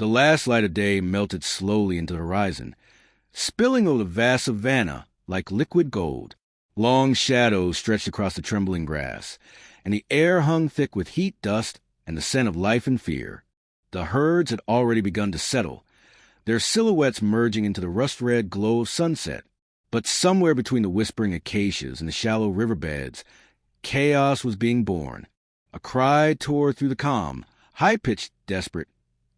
The last light of day melted slowly into the horizon, spilling over the vast savanna like liquid gold. Long shadows stretched across the trembling grass, and the air hung thick with heat, dust, and the scent of life and fear. The herds had already begun to settle, their silhouettes merging into the rust-red glow of sunset. But somewhere between the whispering acacias and the shallow riverbeds, chaos was being born. A cry tore through the calm, high-pitched, desperate,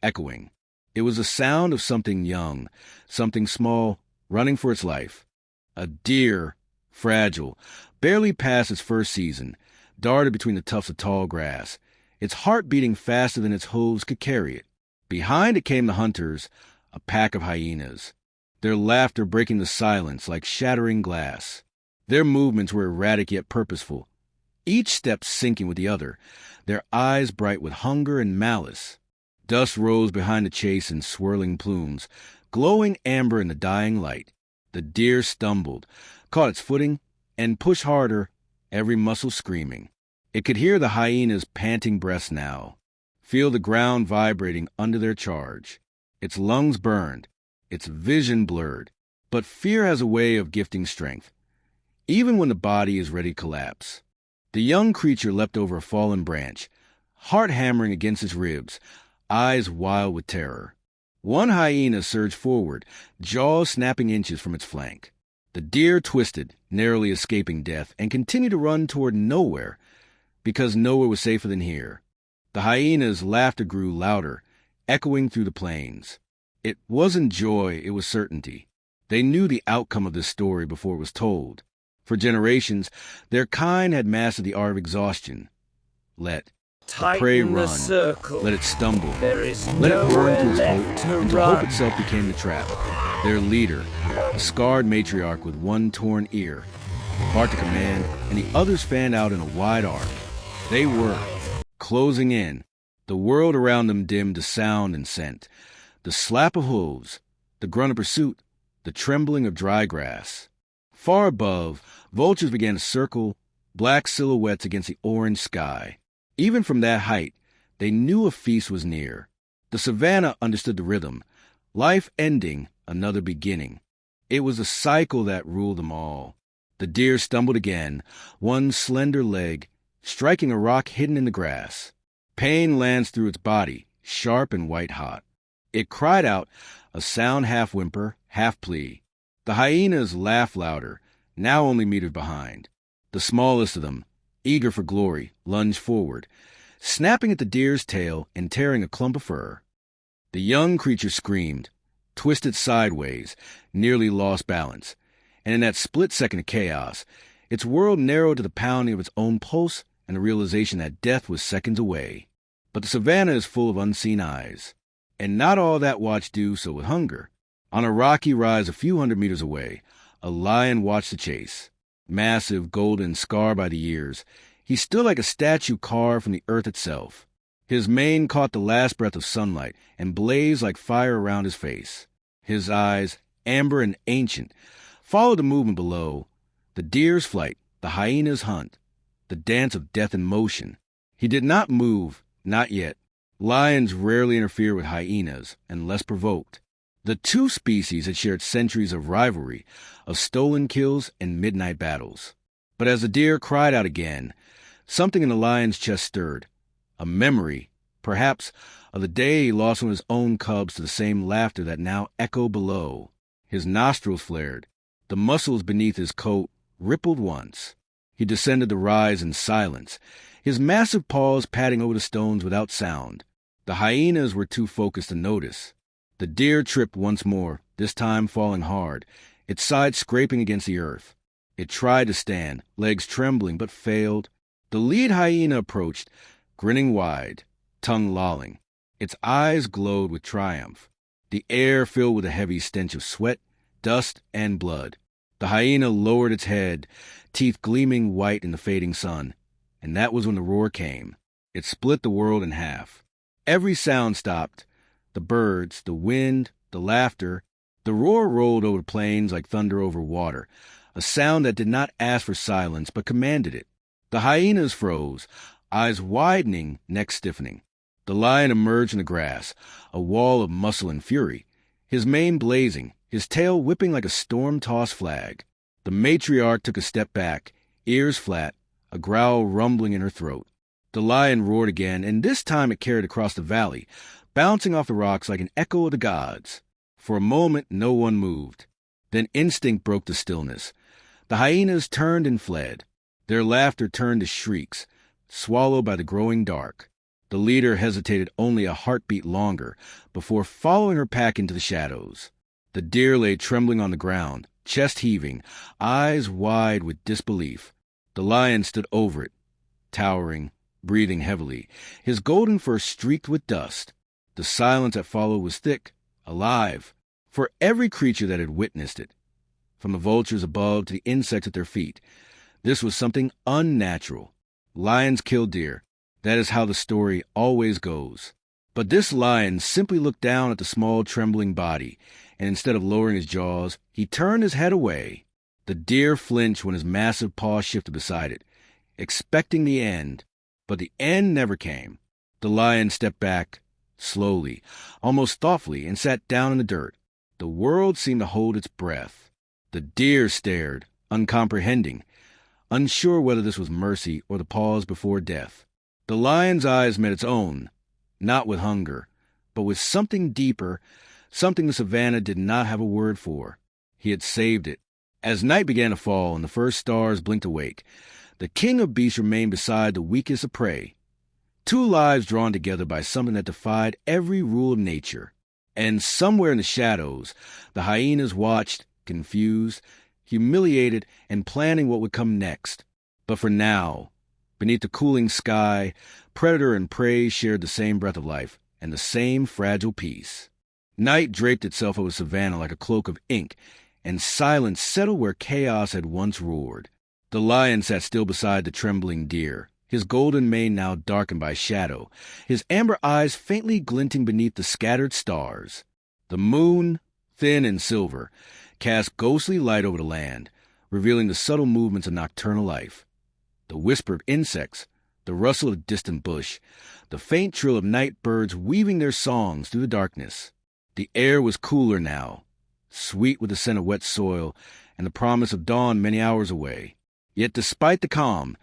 echoing. It was the sound of something young, something small, running for its life. A deer, fragile, barely past its first season, darted between the tufts of tall grass, its heart beating faster than its hooves could carry it. Behind it came the hunters, a pack of hyenas, their laughter breaking the silence like shattering glass. Their movements were erratic yet purposeful, each step syncing with the other, their eyes bright with hunger and malice. Dust rose behind the chase in swirling plumes, glowing amber in the dying light. The deer stumbled, caught its footing, and pushed harder, every muscle screaming. It could hear the hyena's panting breaths now, feel the ground vibrating under their charge. Its lungs burned, its vision blurred. But fear has a way of gifting strength, even when the body is ready to collapse. The young creature leapt over a fallen branch, heart hammering against its ribs, eyes wild with terror. One hyena surged forward, jaws snapping inches from its flank. The deer twisted, narrowly escaping death, and continued to run toward nowhere, because nowhere was safer than here. The hyena's laughter grew louder, echoing through the plains. It wasn't joy, it was certainty. They knew the outcome of this story before it was told. For generations, their kind had mastered the art of exhaustion. Let the prey run, let it stumble, let it burn to its hope, until hope itself became the trap. Their leader, a scarred matriarch with one torn ear, barked a command, and the others fanned out in a wide arc. They were closing in. The world around them dimmed to sound and scent. The slap of hooves, the grunt of pursuit, the trembling of dry grass. Far above, vultures began to circle, black silhouettes against the orange sky. Even from that height, they knew a feast was near. The savanna understood the rhythm. Life ending, another beginning. It was a cycle that ruled them all. The deer stumbled again, one slender leg, striking a rock hidden in the grass. Pain lanced through its body, sharp and white-hot. It cried out, a sound half whimper, half plea. The hyenas laughed louder, now only meters behind. The smallest of them, eager for glory, lunged forward, snapping at the deer's tail and tearing a clump of fur. The young creature screamed, twisted sideways, nearly lost balance, and in that split second of chaos, its world narrowed to the pounding of its own pulse and the realization that death was seconds away. But the savanna is full of unseen eyes, and not all that watch do so with hunger. On a rocky rise a few hundred meters away, a lion watched the chase. Massive, golden, scarred by the years, he stood like a statue carved from the earth itself. His mane caught the last breath of sunlight and blazed like fire around his face. His eyes, amber and ancient, followed the movement below, the deer's flight, the hyena's hunt, the dance of death in motion. He did not move, not yet. Lions rarely interfere with hyenas, unless provoked. The two species had shared centuries of rivalry, of stolen kills and midnight battles. But as the deer cried out again, something in the lion's chest stirred. A memory, perhaps, of the day he lost one of his own cubs to the same laughter that now echoed below. His nostrils flared. The muscles beneath his coat rippled once. He descended the rise in silence, his massive paws patting over the stones without sound. The hyenas were too focused to notice. The deer tripped once more, this time falling hard, its sides scraping against the earth. It tried to stand, legs trembling, but failed. The lead hyena approached, grinning wide, tongue lolling. Its eyes glowed with triumph. The air filled with a heavy stench of sweat, dust, and blood. The hyena lowered its head, teeth gleaming white in the fading sun. And that was when the roar came. It split the world in half. Every sound stopped. The birds, the wind, the laughter. The roar rolled over the plains like thunder over water, a sound that did not ask for silence but commanded it. The hyenas froze, eyes widening, neck stiffening. The lion emerged in the grass, a wall of muscle and fury, his mane blazing, his tail whipping like a storm-tossed flag. The matriarch took a step back, ears flat, a growl rumbling in her throat. The lion roared again, and this time it carried across the valley, bouncing off the rocks like an echo of the gods. For a moment, no one moved. Then instinct broke the stillness. The hyenas turned and fled. Their laughter turned to shrieks, swallowed by the growing dark. The leader hesitated only a heartbeat longer before following her pack into the shadows. The deer lay trembling on the ground, chest heaving, eyes wide with disbelief. The lion stood over it, towering, breathing heavily, his golden fur streaked with dust. The silence that followed was thick, alive, for every creature that had witnessed it, from the vultures above to the insects at their feet. This was something unnatural. Lions kill deer. That is how the story always goes. But this lion simply looked down at the small, trembling body, and instead of lowering his jaws, he turned his head away. The deer flinched when his massive paw shifted beside it, expecting the end. But the end never came. The lion stepped back, slowly, almost thoughtfully, and sat down in the dirt. The world seemed to hold its breath. The deer stared, uncomprehending, unsure whether this was mercy or the pause before death. The lion's eyes met its own, not with hunger, but with something deeper, something the Savanna did not have a word for. He had saved it. As night began to fall and the first stars blinked awake, the king of beasts remained beside the weakest of prey. Two lives drawn together by something that defied every rule of nature. And somewhere in the shadows, the hyenas watched, confused, humiliated, and planning what would come next. But for now, beneath the cooling sky, predator and prey shared the same breath of life and the same fragile peace. Night draped itself over Savanna like a cloak of ink, and silence settled where chaos had once roared. The lion sat still beside the trembling deer, his golden mane now darkened by shadow, his amber eyes faintly glinting beneath the scattered stars. The moon, thin and silver, cast ghostly light over the land, revealing the subtle movements of nocturnal life. The whisper of insects, the rustle of distant bush, the faint trill of night birds weaving their songs through the darkness. The air was cooler now, sweet with the scent of wet soil and the promise of dawn many hours away. Yet despite the calm,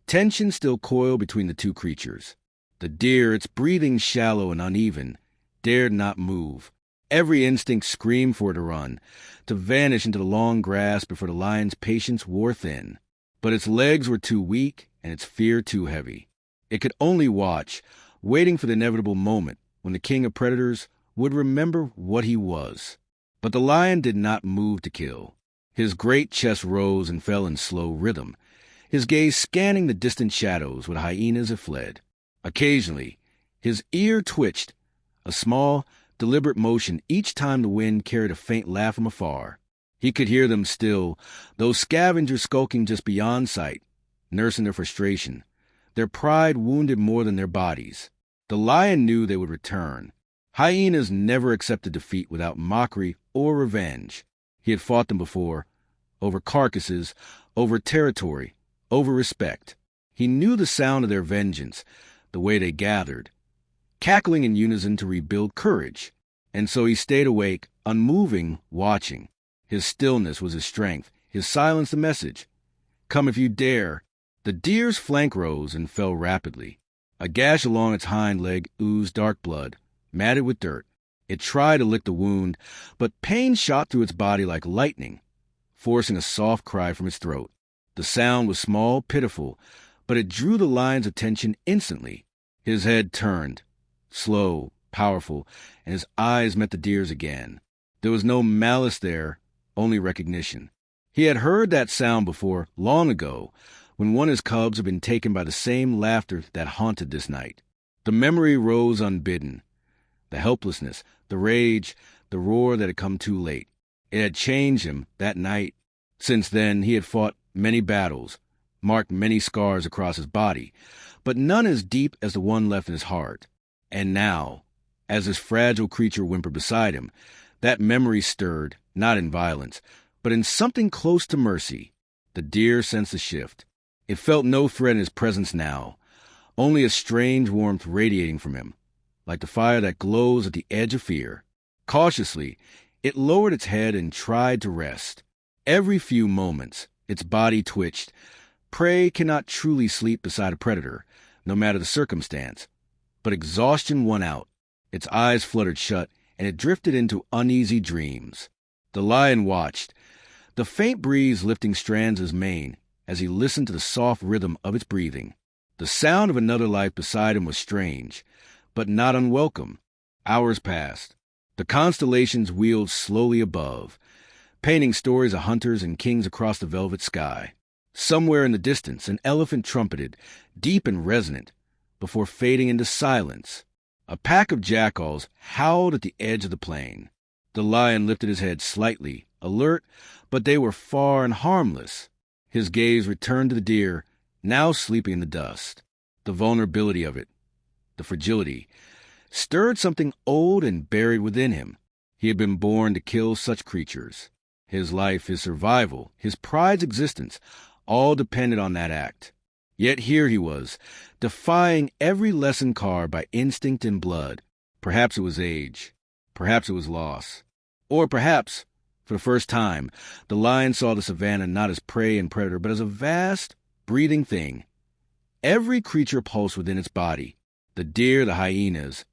tension still coiled between the two creatures. The deer, its breathing shallow and uneven, dared not move. Every instinct screamed for it to run, to vanish into the long grass before the lion's patience wore thin. But its legs were too weak and its fear too heavy. It could only watch, waiting for the inevitable moment when the king of predators would remember what he was. But the lion did not move to kill. His great chest rose and fell in slow rhythm, his gaze scanning the distant shadows where the hyenas had fled. Occasionally, his ear twitched, a small, deliberate motion each time the wind carried a faint laugh from afar. He could hear them still, those scavengers skulking just beyond sight, nursing their frustration, their pride wounded more than their bodies. The lion knew they would return. Hyenas never accepted defeat without mockery or revenge. He had fought them before, over carcasses, over territory, over respect. He knew the sound of their vengeance, the way they gathered, cackling in unison to rebuild courage. And so he stayed awake, unmoving, watching. His stillness was his strength, his silence the message. Come if you dare. The deer's flank rose and fell rapidly. A gash along its hind leg oozed dark blood, matted with dirt. It tried to lick the wound, but pain shot through its body like lightning, forcing a soft cry from its throat. The sound was small, pitiful, but it drew the lion's attention instantly. His head turned, slow, powerful, and his eyes met the deer's again. There was no malice there, only recognition. He had heard that sound before, long ago, when one of his cubs had been taken by the same laughter that haunted this night. The memory rose unbidden. The helplessness, the rage, the roar that had come too late. It had changed him that night. Since then, he had fought many battles, marked many scars across his body, but none as deep as the one left in his heart. And now, as this fragile creature whimpered beside him, that memory stirred, not in violence, but in something close to mercy. The deer sensed a shift. It felt no threat in his presence now, only a strange warmth radiating from him, like the fire that glows at the edge of fear. Cautiously, it lowered its head and tried to rest. Every few moments, its body twitched. Prey cannot truly sleep beside a predator, no matter the circumstance. But exhaustion won out. Its eyes fluttered shut, and it drifted into uneasy dreams. The lion watched, the faint breeze lifting strands of his mane as he listened to the soft rhythm of its breathing. The sound of another life beside him was strange, but not unwelcome. Hours passed. The constellations wheeled slowly above, painting stories of hunters and kings across the velvet sky. Somewhere in the distance, an elephant trumpeted, deep and resonant, before fading into silence. A pack of jackals howled at the edge of the plain. The lion lifted his head slightly, alert, but they were far and harmless. His gaze returned to the deer, now sleeping in the dust. The vulnerability of it, the fragility, stirred something old and buried within him. He had been born to kill such creatures. His life, his survival, his pride's existence, all depended on that act. Yet here he was, defying every lesson carved by instinct and blood. Perhaps it was age. Perhaps it was loss. Or perhaps, for the first time, the lion saw the savanna not as prey and predator, but as a vast, breathing thing. Every creature pulsed within its body. The deer, the hyenas,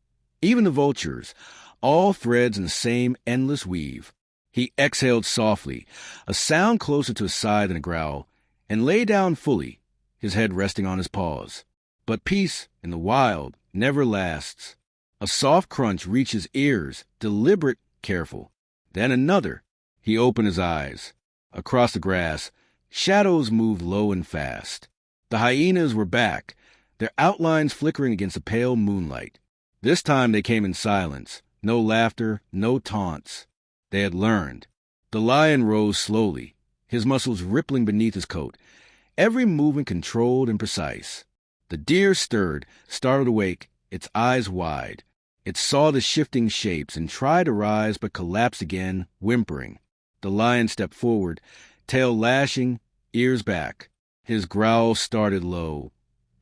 even the vultures, all threads in the same endless weave. He exhaled softly, a sound closer to his sigh than a growl, and lay down fully, his head resting on his paws. But peace, in the wild, never lasts. A soft crunch reached his ears, deliberate, careful. Then another. He opened his eyes. Across the grass, shadows moved low and fast. The hyenas were back, their outlines flickering against the pale moonlight. This time they came in silence, no laughter, no taunts. They had learned. The lion rose slowly, his muscles rippling beneath his coat, every movement controlled and precise. The deer stirred, startled awake, its eyes wide. It saw the shifting shapes and tried to rise but collapsed again, whimpering. The lion stepped forward, tail lashing, ears back. His growl started low,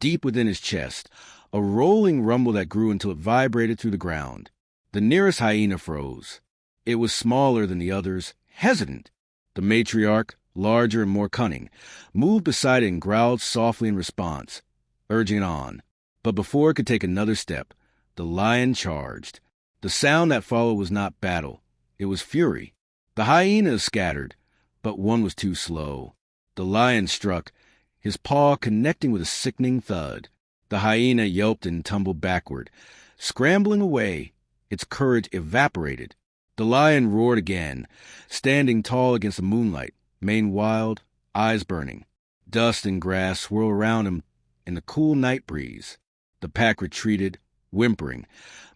deep within his chest, a rolling rumble that grew until it vibrated through the ground. The nearest hyena froze. It was smaller than the others, hesitant. The matriarch, larger and more cunning, moved beside it and growled softly in response, urging it on. But before it could take another step, the lion charged. The sound that followed was not battle. It was fury. The hyenas scattered, but one was too slow. The lion struck, his paw connecting with a sickening thud. The hyena yelped and tumbled backward, scrambling away. Its courage evaporated. The lion roared again, standing tall against the moonlight, mane wild, eyes burning. Dust and grass swirled around him in the cool night breeze. The pack retreated, whimpering,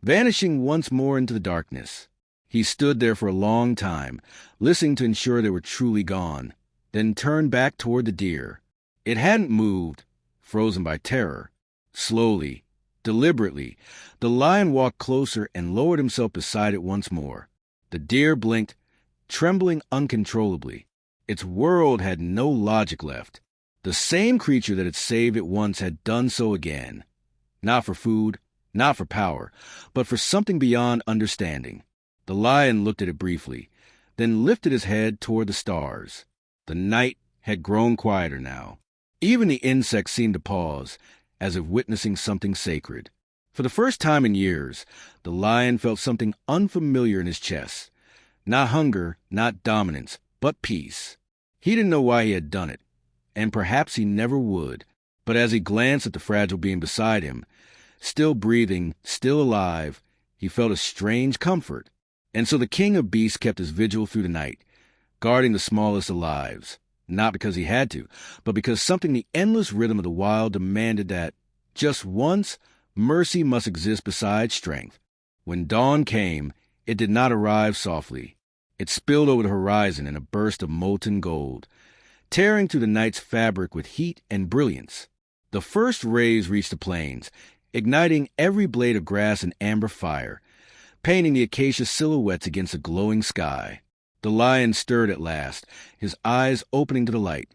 vanishing once more into the darkness. He stood there for a long time, listening to ensure they were truly gone, then turned back toward the deer. It hadn't moved, frozen by terror. Slowly, deliberately, the lion walked closer and lowered himself beside it once more. The deer blinked, trembling uncontrollably. Its world had no logic left. The same creature that had saved it once had done so again. Not for food, not for power, but for something beyond understanding. The lion looked at it briefly, then lifted his head toward the stars. The night had grown quieter now. Even the insects seemed to pause, as if witnessing something sacred. For the first time in years, the lion felt something unfamiliar in his chest. Not hunger, not dominance, but peace. He didn't know why he had done it, and perhaps he never would. But as he glanced at the fragile being beside him, still breathing, still alive, he felt a strange comfort. And so the king of beasts kept his vigil through the night, guarding the smallest of lives, not because he had to, but because something in the endless rhythm of the wild demanded that, just once, mercy must exist beside strength. When dawn came, it did not arrive softly. It spilled over the horizon in a burst of molten gold, tearing through the night's fabric with heat and brilliance. The first rays reached the plains, igniting every blade of grass in amber fire, painting the acacia silhouettes against the glowing sky. The lion stirred at last, his eyes opening to the light,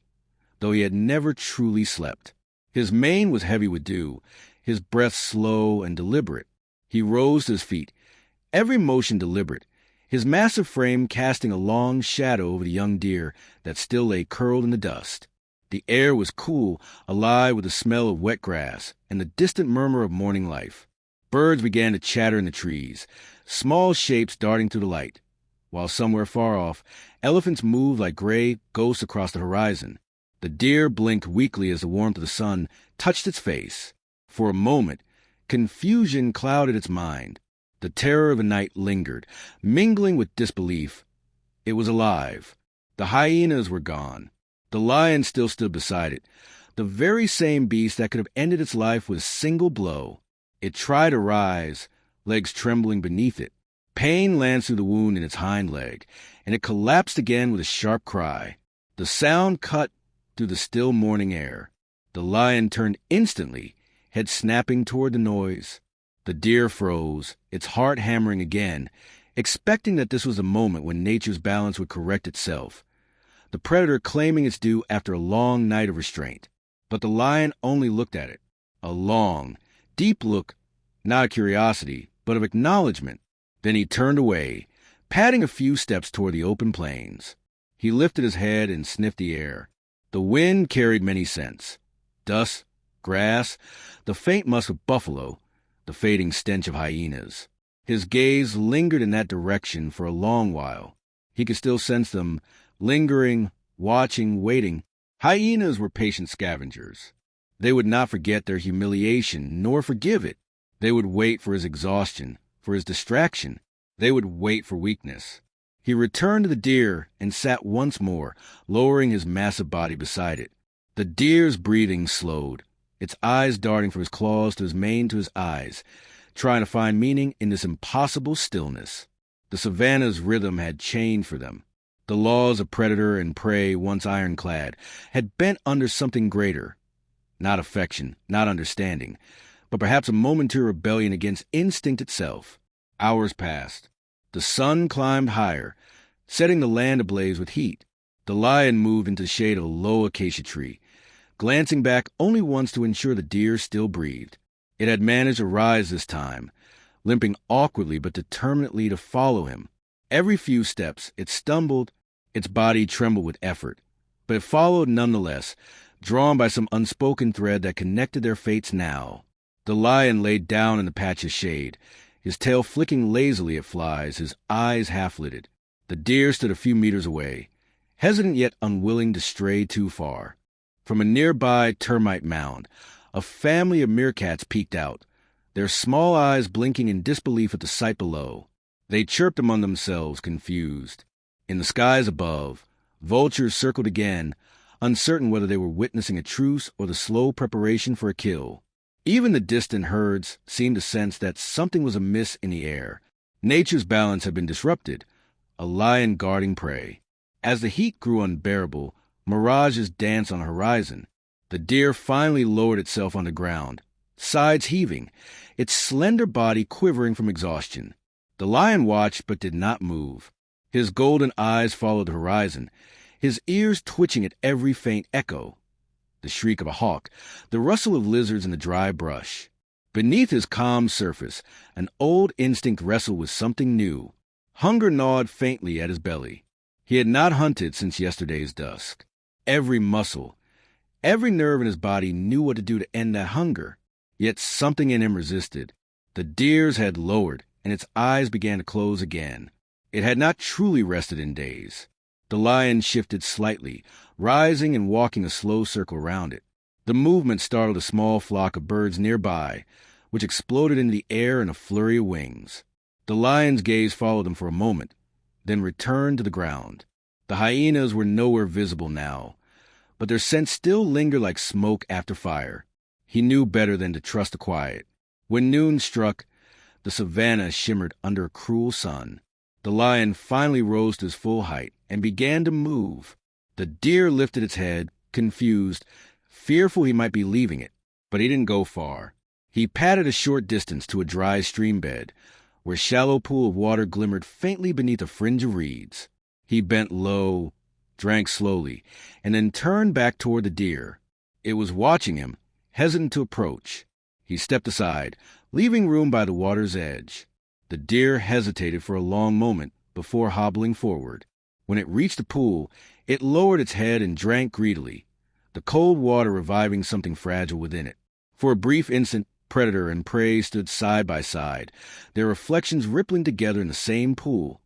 though he had never truly slept. His mane was heavy with dew, his breath slow and deliberate. He rose to his feet, every motion deliberate, his massive frame casting a long shadow over the young deer that still lay curled in the dust. The air was cool, alive with the smell of wet grass and the distant murmur of morning life. Birds began to chatter in the trees, small shapes darting through the light, while somewhere far off, elephants moved like gray ghosts across the horizon. The deer blinked weakly as the warmth of the sun touched its face. For a moment, confusion clouded its mind. The terror of the night lingered, mingling with disbelief. It was alive. The hyenas were gone. The lion still stood beside it, the very same beast that could have ended its life with a single blow. It tried to rise, legs trembling beneath it. Pain lanced through the wound in its hind leg, and it collapsed again with a sharp cry. The sound cut through the still morning air. The lion turned instantly, head snapping toward the noise. The deer froze, its heart hammering again, expecting that this was the moment when nature's balance would correct itself. The predator claiming its due after a long night of restraint. But the lion only looked at it. A long, deep look, not of curiosity, but of acknowledgement. Then he turned away, padding a few steps toward the open plains. He lifted his head and sniffed the air. The wind carried many scents. Dust, grass, the faint musk of buffalo, the fading stench of hyenas. His gaze lingered in that direction for a long while. He could still sense them, lingering, watching, waiting. Hyenas were patient scavengers. They would not forget their humiliation, nor forgive it. They would wait for his exhaustion, for his distraction. They would wait for weakness. He returned to the deer and sat once more, lowering his massive body beside it. The deer's breathing slowed, its eyes darting from his claws to his mane to his eyes, trying to find meaning in this impossible stillness. The savanna's rhythm had changed for them. The laws of predator and prey, once ironclad, had bent under something greater. Not affection, not understanding, but perhaps a momentary rebellion against instinct itself. Hours passed. The sun climbed higher, setting the land ablaze with heat. The lion moved into the shade of a low acacia tree, glancing back only once to ensure the deer still breathed. It had managed to rise this time, limping awkwardly but determinedly to follow him. Every few steps it stumbled, its body trembled with effort, but it followed nonetheless, drawn by some unspoken thread that connected their fates now. The lion lay down in the patch of shade, his tail flicking lazily at flies, his eyes half-lidded. The deer stood a few meters away, hesitant yet unwilling to stray too far. From a nearby termite mound, a family of meerkats peeked out, their small eyes blinking in disbelief at the sight below. They chirped among themselves, confused. In the skies above, vultures circled again, uncertain whether they were witnessing a truce or the slow preparation for a kill. Even the distant herds seemed to sense that something was amiss in the air. Nature's balance had been disrupted, a lion guarding prey. As the heat grew unbearable, mirages danced on the horizon. The deer finally lowered itself on the ground, sides heaving, its slender body quivering from exhaustion. The lion watched but did not move. His golden eyes followed the horizon, his ears twitching at every faint echo. The shriek of a hawk, the rustle of lizards in the dry brush. Beneath his calm surface, an old instinct wrestled with something new. Hunger gnawed faintly at his belly. He had not hunted since yesterday's dusk. Every muscle, every nerve in his body knew what to do to end that hunger. Yet something in him resisted. The deer's head lowered, and its eyes began to close again. It had not truly rested in days. The lion shifted slightly, rising and walking a slow circle around it. The movement startled a small flock of birds nearby, which exploded into the air in a flurry of wings. The lion's gaze followed them for a moment, then returned to the ground. The hyenas were nowhere visible now, but their scent still lingered like smoke after fire. He knew better than to trust the quiet. When noon struck, the savanna shimmered under a cruel sun. The lion finally rose to his full height and began to move. The deer lifted its head, confused, fearful he might be leaving it, but he didn't go far. He padded a short distance to a dry stream bed, where a shallow pool of water glimmered faintly beneath a fringe of reeds. He bent low, drank slowly, and then turned back toward the deer. It was watching him, hesitant to approach. He stepped aside, leaving room by the water's edge. The deer hesitated for a long moment before hobbling forward. When it reached the pool, it lowered its head and drank greedily, the cold water reviving something fragile within it. For a brief instant, predator and prey stood side by side, their reflections rippling together in the same pool,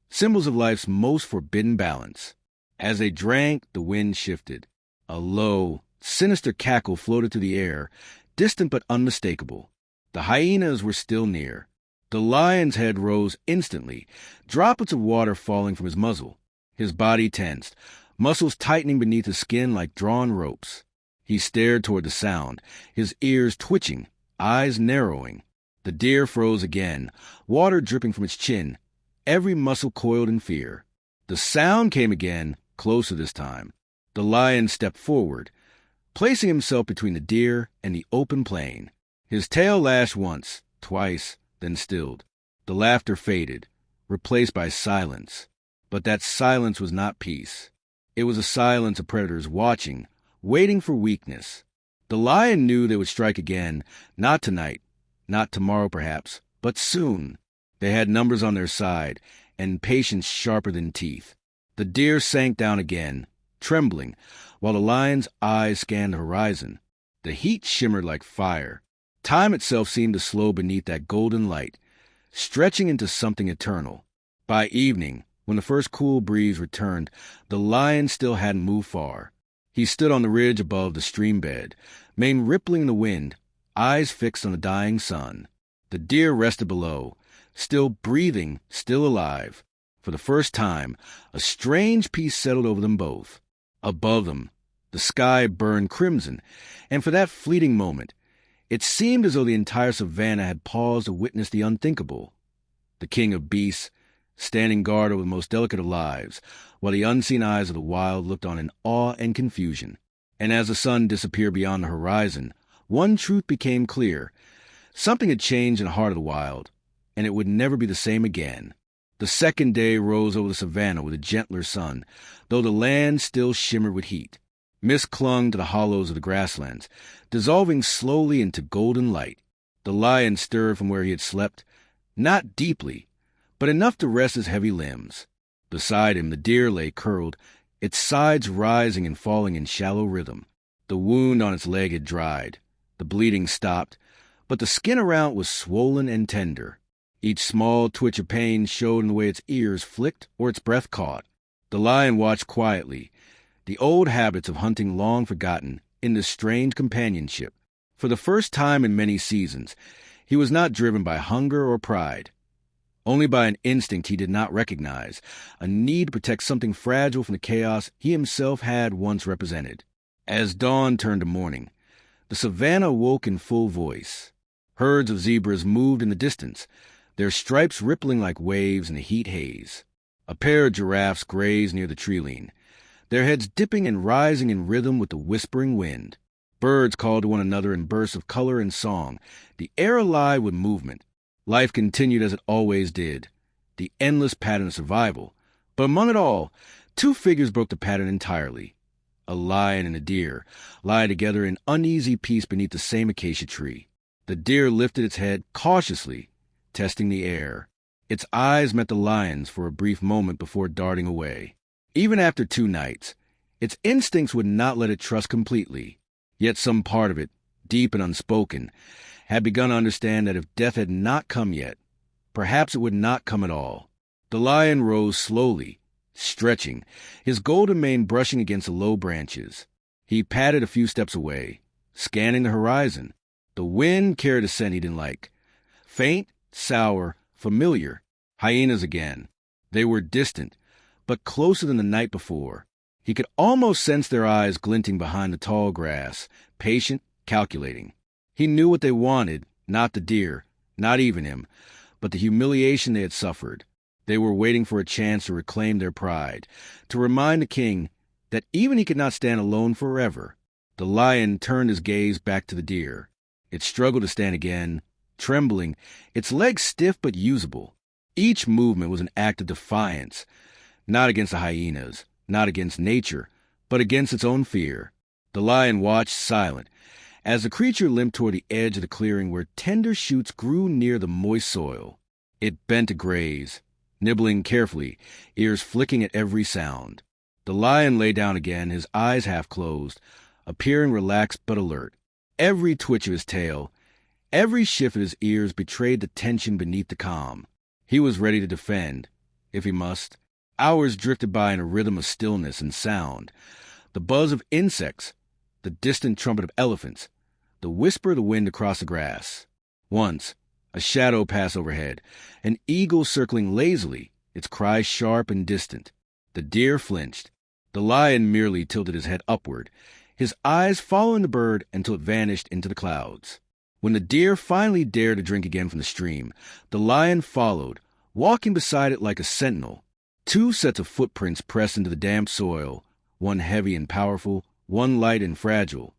symbols of life's most forbidden balance. As they drank, the wind shifted. A low, sinister cackle floated through the air, distant but unmistakable. The hyenas were still near. The lion's head rose instantly, droplets of water falling from his muzzle. His body tensed, muscles tightening beneath his skin like drawn ropes. He stared toward the sound, his ears twitching, eyes narrowing. The deer froze again, water dripping from its chin, every muscle coiled in fear. The sound came again, closer this time. The lion stepped forward, placing himself between the deer and the open plain. His tail lashed once, twice, then stilled. The laughter faded, replaced by silence. But that silence was not peace. It was a silence of predators watching, waiting for weakness. The lion knew they would strike again, not tonight, not tomorrow perhaps, but soon. They had numbers on their side, and patience sharper than teeth. The deer sank down again, trembling, while the lion's eyes scanned the horizon. The heat shimmered like fire. Time itself seemed to slow beneath that golden light, stretching into something eternal. By evening, when the first cool breeze returned, the lion still hadn't moved far. He stood on the ridge above the stream bed, mane rippling in the wind, eyes fixed on the dying sun. The deer rested below, still breathing, still alive. For the first time, a strange peace settled over them both. Above them, the sky burned crimson, and for that fleeting moment, it seemed as though the entire savanna had paused to witness the unthinkable. The king of beasts, standing guard over the most delicate of lives, while the unseen eyes of the wild looked on in awe and confusion. And as the sun disappeared beyond the horizon, one truth became clear. Something had changed in the heart of the wild, and it would never be the same again. The second day rose over the savanna with a gentler sun, though the land still shimmered with heat. Mist clung to the hollows of the grasslands, dissolving slowly into golden light. The lion stirred from where he had slept, not deeply, but enough to rest his heavy limbs. Beside him the deer lay curled, its sides rising and falling in shallow rhythm. The wound on its leg had dried. The bleeding stopped, but the skin around it was swollen and tender. Each small twitch of pain showed in the way its ears flicked or its breath caught. The lion watched quietly, the old habits of hunting long forgotten in this strange companionship. For the first time in many seasons, he was not driven by hunger or pride, only by an instinct he did not recognize, a need to protect something fragile from the chaos he himself had once represented. As dawn turned to morning, the savanna woke in full voice. Herds of zebras moved in the distance, their stripes rippling like waves in the heat haze. A pair of giraffes grazed near the tree-line, their heads dipping and rising in rhythm with the whispering wind. Birds called to one another in bursts of color and song, the air alive with movement. Life continued as it always did, the endless pattern of survival. But among it all, two figures broke the pattern entirely. A lion and a deer lie together in uneasy peace beneath the same acacia tree. The deer lifted its head cautiously, testing the air. Its eyes met the lion's for a brief moment before darting away. Even after 2 nights, its instincts would not let it trust completely. Yet some part of it, deep and unspoken, had begun to understand that if death had not come yet, perhaps it would not come at all. The lion rose slowly, stretching, his golden mane brushing against the low branches. He padded a few steps away, scanning the horizon. The wind carried a scent he didn't like. Faint, sour, familiar. Hyenas again. They were distant, but closer than the night before. He could almost sense their eyes glinting behind the tall grass, patient, calculating. He knew what they wanted, not the deer, not even him, but the humiliation they had suffered. They were waiting for a chance to reclaim their pride, to remind the king that even he could not stand alone forever. The lion turned his gaze back to the deer. It struggled to stand again, trembling, its legs stiff but usable. Each movement was an act of defiance, not against the hyenas, not against nature, but against its own fear. The lion watched silent, as the creature limped toward the edge of the clearing where tender shoots grew near the moist soil. It bent to graze, nibbling carefully, ears flicking at every sound. The lion lay down again, his eyes half closed, appearing relaxed but alert. Every twitch of his tail, every shift of his ears betrayed the tension beneath the calm. He was ready to defend, if he must. Hours drifted by in a rhythm of stillness and sound. The buzz of insects, the distant trumpet of elephants, the whisper of the wind across the grass. Once, a shadow passed overhead, an eagle circling lazily, its cry sharp and distant. The deer flinched. The lion merely tilted his head upward, his eyes following the bird until it vanished into the clouds. When the deer finally dared to drink again from the stream, the lion followed, walking beside it like a sentinel. Two sets of footprints pressed into the damp soil, one heavy and powerful, one light and fragile.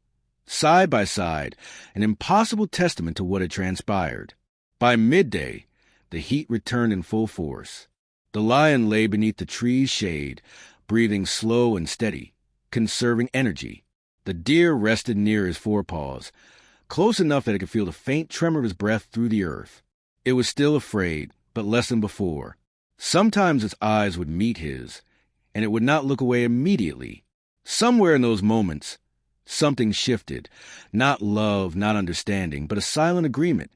Side by side, an impossible testament to what had transpired. By midday, the heat returned in full force. The lion lay beneath the tree's shade, breathing slow and steady, conserving energy. The deer rested near his forepaws, close enough that it could feel the faint tremor of his breath through the earth. It was still afraid, but less than before. Sometimes its eyes would meet his, and it would not look away immediately. Somewhere in those moments, something shifted. Not love, not understanding, but a silent agreement.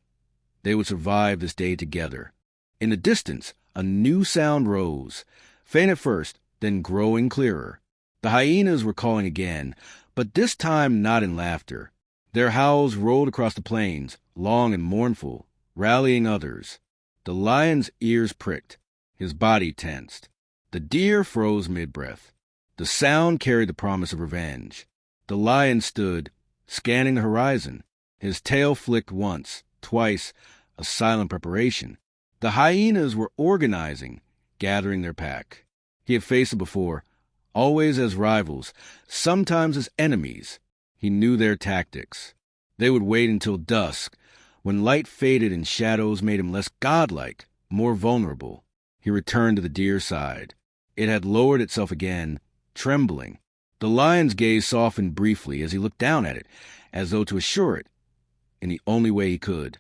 They would survive this day together. In the distance, a new sound rose, faint at first, then growing clearer. The hyenas were calling again, but this time not in laughter. Their howls rolled across the plains, long and mournful, rallying others. The lion's ears pricked, his body tensed. The deer froze mid-breath. The sound carried the promise of revenge. The lion stood, scanning the horizon. His tail flicked once, twice, a silent preparation. The hyenas were organizing, gathering their pack. He had faced them before, always as rivals, sometimes as enemies. He knew their tactics. They would wait until dusk, when light faded and shadows made him less godlike, more vulnerable. He returned to the deer's side. It had lowered itself again, trembling. The lion's gaze softened briefly as he looked down at it, as though to assure it, in the only way he could,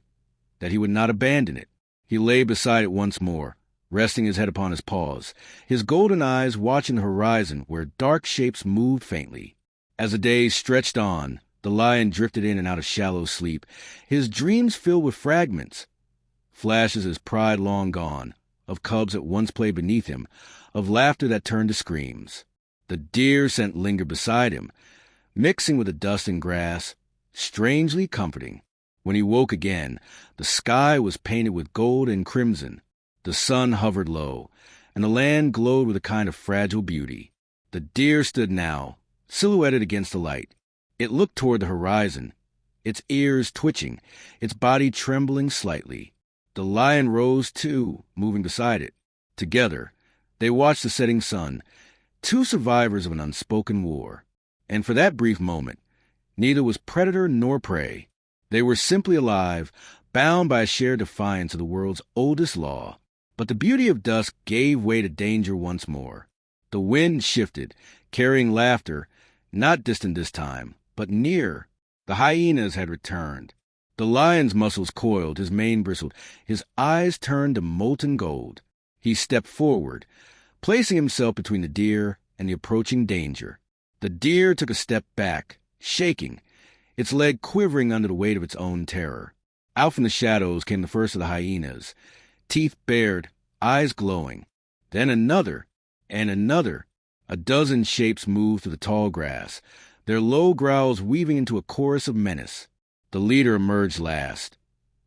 that he would not abandon it. He lay beside it once more, resting his head upon his paws, his golden eyes watching the horizon where dark shapes moved faintly. As the days stretched on, the lion drifted in and out of shallow sleep, his dreams filled with fragments, flashes of his pride long gone, of cubs that once played beneath him, of laughter that turned to screams. The deer scent lingered beside him, mixing with the dust and grass, strangely comforting. When he woke again, the sky was painted with gold and crimson. The sun hovered low, and the land glowed with a kind of fragile beauty. The deer stood now, silhouetted against the light. It looked toward the horizon, its ears twitching, its body trembling slightly. The lion rose too, moving beside it. Together, they watched the setting sun, two survivors of an unspoken war. And for that brief moment, neither was predator nor prey. They were simply alive, bound by a shared defiance of the world's oldest law. But the beauty of dusk gave way to danger once more. The wind shifted, carrying laughter, not distant this time, but near. The hyenas had returned. The lion's muscles coiled, his mane bristled, his eyes turned to molten gold. He stepped forward, placing himself between the deer and the approaching danger. The deer took a step back, shaking, its leg quivering under the weight of its own terror. Out from the shadows came the first of the hyenas, teeth bared, eyes glowing. Then another, and another. A dozen shapes moved through the tall grass, their low growls weaving into a chorus of menace. The leader emerged last,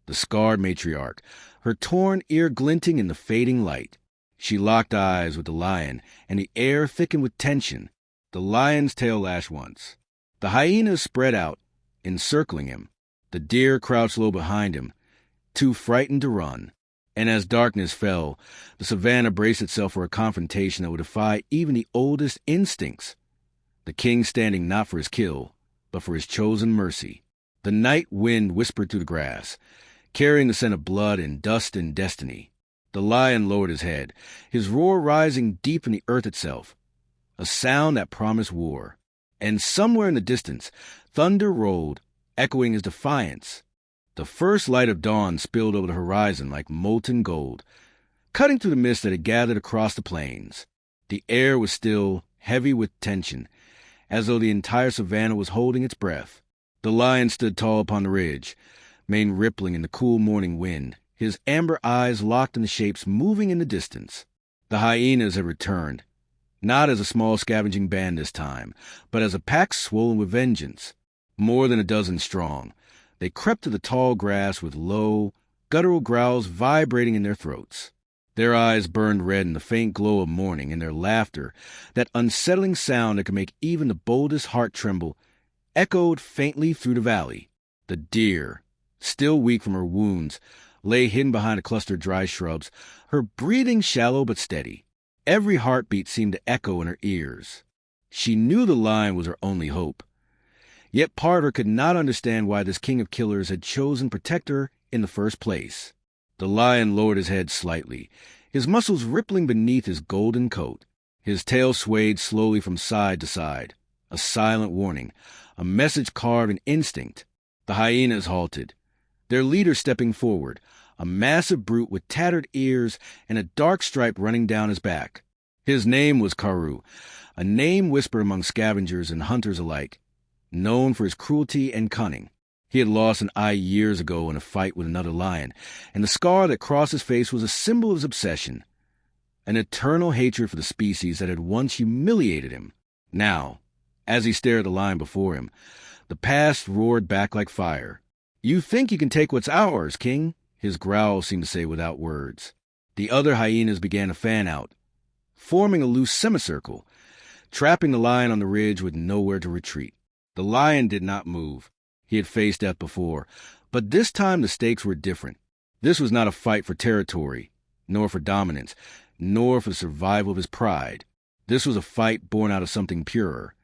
the scarred matriarch, her torn ear glinting in the fading light. She locked eyes with the lion, and the air thickened with tension. The lion's tail lashed once. The hyenas spread out, encircling him. The deer crouched low behind him, too frightened to run. And as darkness fell, the savanna braced itself for a confrontation that would defy even the oldest instincts. The king standing not for his kill, but for his chosen mercy. The night wind whispered through the grass, carrying the scent of blood and dust and destiny. The lion lowered his head, his roar rising deep in the earth itself, a sound that promised war. And somewhere in the distance, thunder rolled, echoing his defiance. The first light of dawn spilled over the horizon like molten gold, cutting through the mist that had gathered across the plains. The air was still, heavy with tension, as though the entire savanna was holding its breath. The lion stood tall upon the ridge, mane rippling in the cool morning wind, his amber eyes locked in the shapes moving in the distance. The hyenas had returned, not as a small scavenging band this time, but as a pack swollen with vengeance. More than a dozen strong, they crept to the tall grass with low, guttural growls vibrating in their throats. Their eyes burned red in the faint glow of morning, and their laughter, that unsettling sound that could make even the boldest heart tremble, echoed faintly through the valley. The deer, still weak from her wounds, lay hidden behind a cluster of dry shrubs, her breathing shallow but steady. Every heartbeat seemed to echo in her ears. She knew the lion was her only hope. Yet part of her could not understand why this king of killers had chosen to protect her in the first place. The lion lowered his head slightly, his muscles rippling beneath his golden coat. His tail swayed slowly from side to side, a silent warning, a message carved in instinct. The hyenas halted, their leader stepping forward, a massive brute with tattered ears and a dark stripe running down his back. His name was Karoo, a name whispered among scavengers and hunters alike, known for his cruelty and cunning. He had lost an eye years ago in a fight with another lion, and the scar that crossed his face was a symbol of his obsession, an eternal hatred for the species that had once humiliated him. Now, as he stared at the lion before him, the past roared back like fire. "You think you can take what's ours, King," his growl seemed to say without words. The other hyenas began to fan out, forming a loose semicircle, trapping the lion on the ridge with nowhere to retreat. The lion did not move. He had faced death before, but this time the stakes were different. This was not a fight for territory, nor for dominance, nor for the survival of his pride. This was a fight born out of something purer,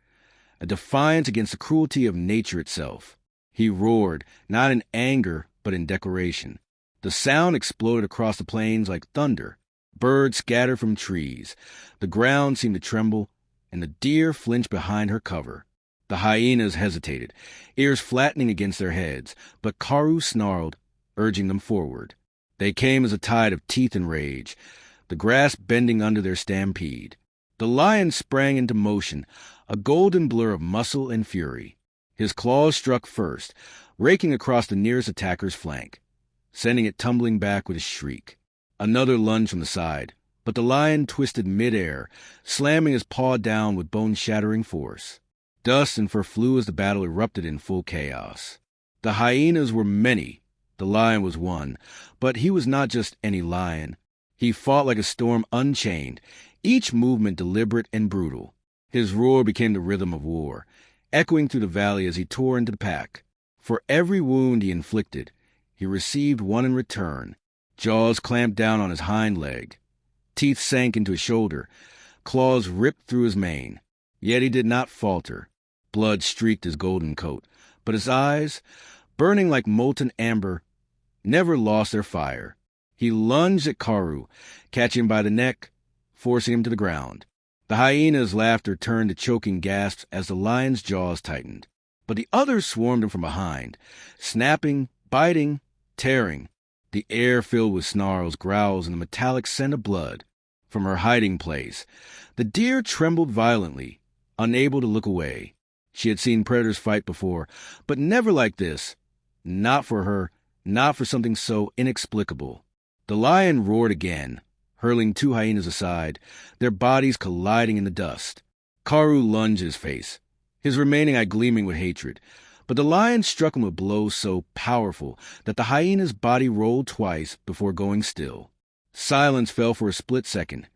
a defiance against the cruelty of nature itself. He roared, not in anger, but in declaration. The sound exploded across the plains like thunder. Birds scattered from trees. The ground seemed to tremble, and the deer flinched behind her cover. The hyenas hesitated, ears flattening against their heads, but Karoo snarled, urging them forward. They came as a tide of teeth and rage, the grass bending under their stampede. The lion sprang into motion, a golden blur of muscle and fury. His claws struck first, raking across the nearest attacker's flank, sending it tumbling back with a shriek. Another lunge from the side, but the lion twisted mid-air, slamming his paw down with bone-shattering force. Dust and fur flew as the battle erupted in full chaos. The hyenas were many. The lion was one. But he was not just any lion. He fought like a storm unchained, each movement deliberate and brutal. His roar became the rhythm of war, echoing through the valley as he tore into the pack. For every wound he inflicted, he received one in return. Jaws clamped down on his hind leg. Teeth sank into his shoulder. Claws ripped through his mane. Yet he did not falter. Blood streaked his golden coat, but his eyes, burning like molten amber, never lost their fire. He lunged at Karoo, catching him by the neck, forcing him to the ground. The hyena's laughter turned to choking gasps as the lion's jaws tightened. But the others swarmed him from behind, snapping, biting, tearing. The air filled with snarls, growls, and the metallic scent of blood. From her hiding place, the deer trembled violently, unable to look away. She had seen predators fight before, but never like this. Not for her, not for something so inexplicable. The lion roared again, hurling two hyenas aside, their bodies colliding in the dust. Karoo lunged his face, his remaining eye gleaming with hatred, but the lion struck him with blows so powerful that the hyena's body rolled twice before going still. Silence fell for a split second,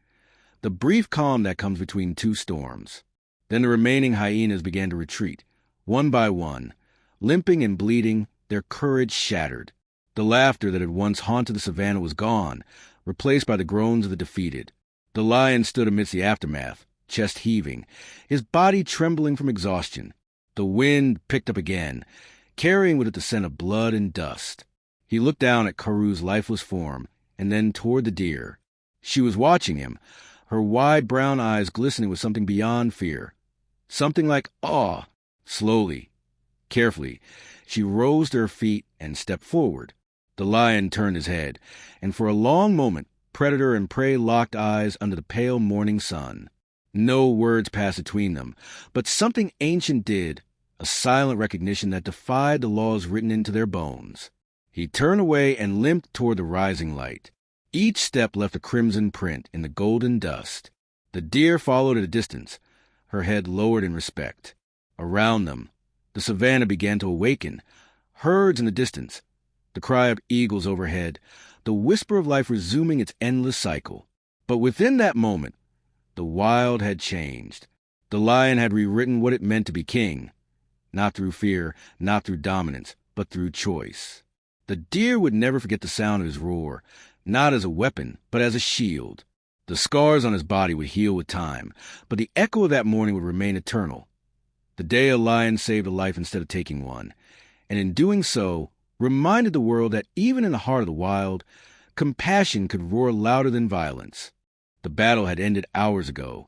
the brief calm that comes between two storms. Then the remaining hyenas began to retreat, one by one, limping and bleeding, their courage shattered. The laughter that had once haunted the savanna was gone, replaced by the groans of the defeated. The lion stood amidst the aftermath, chest heaving, his body trembling from exhaustion. The wind picked up again, carrying with it the scent of blood and dust. He looked down at Karoo's lifeless form, and then toward the deer. She was watching him, her wide brown eyes glistening with something beyond fear. Something like awe. Slowly, carefully, She rose to her feet and stepped forward. The lion turned his head, and for a long moment, predator and prey locked eyes under the pale morning sun. No words passed between them, but something ancient did, a silent recognition that defied the laws written into their bones. He turned away and limped toward the rising light. Each step left a crimson print in the golden dust. The deer followed at a distance, her head lowered in respect. Around them, the savanna began to awaken, herds in the distance, the cry of eagles overhead, the whisper of life resuming its endless cycle. But within that moment, the wild had changed. The lion had rewritten what it meant to be king, not through fear, not through dominance, but through choice. The deer would never forget the sound of his roar, not as a weapon, but as a shield. The scars on his body would heal with time, but the echo of that morning would remain eternal. The day a lion saved a life instead of taking one, and in doing so, reminded the world that even in the heart of the wild, compassion could roar louder than violence. The battle had ended hours ago,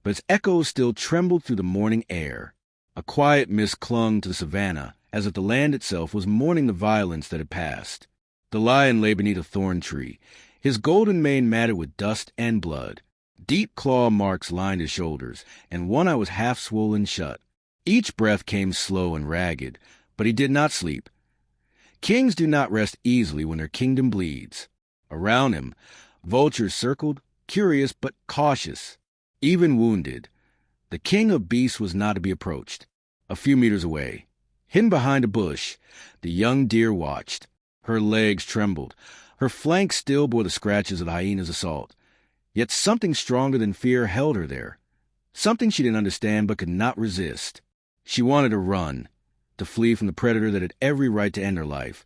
but its echoes still trembled through the morning air. A quiet mist clung to the savanna, as if the land itself was mourning the violence that had passed. The lion lay beneath a thorn tree, his golden mane matted with dust and blood. Deep claw marks lined his shoulders, and one eye was half swollen shut. Each breath came slow and ragged, but he did not sleep. Kings do not rest easily when their kingdom bleeds. Around him, vultures circled, curious but cautious, even wounded. The king of beasts was not to be approached. A few meters away, hidden behind a bush, the young deer watched. Her legs trembled. Her flanks still bore the scratches of the hyena's assault. Yet something stronger than fear held her there. Something she didn't understand but could not resist. She wanted to run, to flee from the predator that had every right to end her life.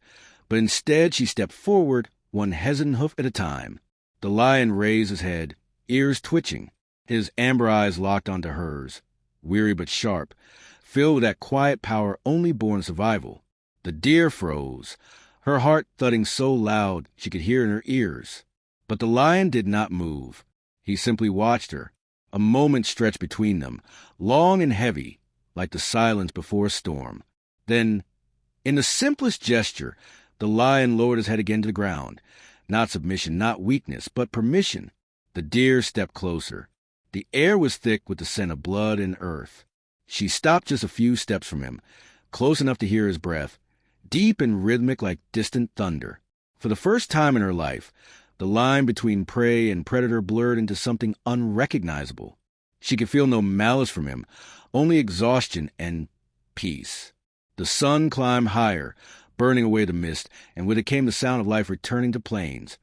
But instead she stepped forward, one hesitant hoof at a time. The lion raised his head, ears twitching, his amber eyes locked onto hers, weary but sharp, filled with that quiet power only born of survival. The deer froze, her heart thudding so loud she could hear in her ears. But the lion did not move. He simply watched her. A moment stretched between them, long and heavy, like the silence before a storm. Then, in the simplest gesture, the lion lowered his head again to the ground. Not submission, not weakness, but permission. The deer stepped closer. The air was thick with the scent of blood and earth. She stopped just a few steps from him, close enough to hear his breath, deep and rhythmic like distant thunder. For the first time in her life, the line between prey and predator blurred into something unrecognizable. She could feel no malice from him, only exhaustion and peace. The sun climbed higher, burning away the mist, and with it came the sound of life returning to plains.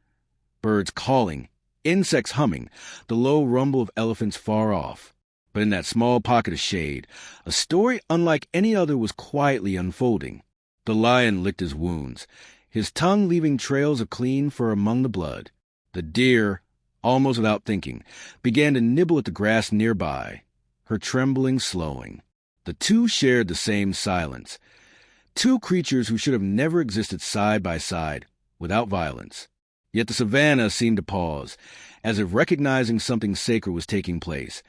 Birds calling, insects humming, the low rumble of elephants far off. But in that small pocket of shade, a story unlike any other was quietly unfolding. The lion licked his wounds, his tongue leaving trails of clean fur among the blood. The deer, almost without thinking, began to nibble at the grass nearby, her trembling slowing. The two shared the same silence. Two creatures who should have never existed side by side, without violence. Yet the savanna seemed to pause, as if recognizing something sacred was taking place.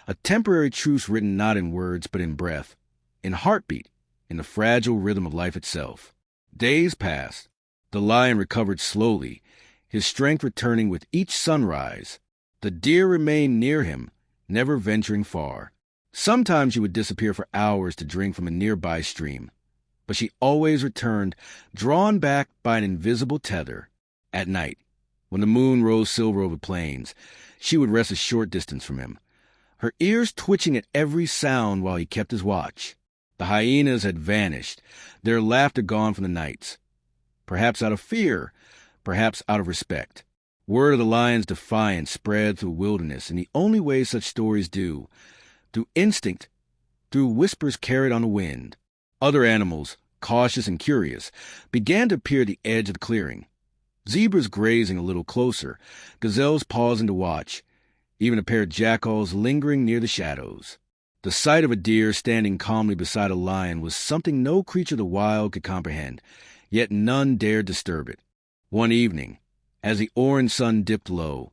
A temporary truce written not in words, but in breath, in heartbeat, in the fragile rhythm of life itself. Days passed. The lion recovered slowly, his strength returning with each sunrise. The deer remained near him, never venturing far. Sometimes she would disappear for hours to drink from a nearby stream, but she always returned, drawn back by an invisible tether. At night, when the moon rose silver over the plains, she would rest a short distance from him, her ears twitching at every sound while he kept his watch. The hyenas had vanished, their laughter gone from the nights. Perhaps out of fear, perhaps out of respect. Word of the lion's defiance spread through the wilderness in the only way such stories do, through instinct, through whispers carried on the wind. Other animals, cautious and curious, began to appear at the edge of the clearing. Zebras grazing a little closer, gazelles pausing to watch, even a pair of jackals lingering near the shadows. The sight of a deer standing calmly beside a lion was something no creature of the wild could comprehend, yet none dared disturb it. One evening, as the orange sun dipped low,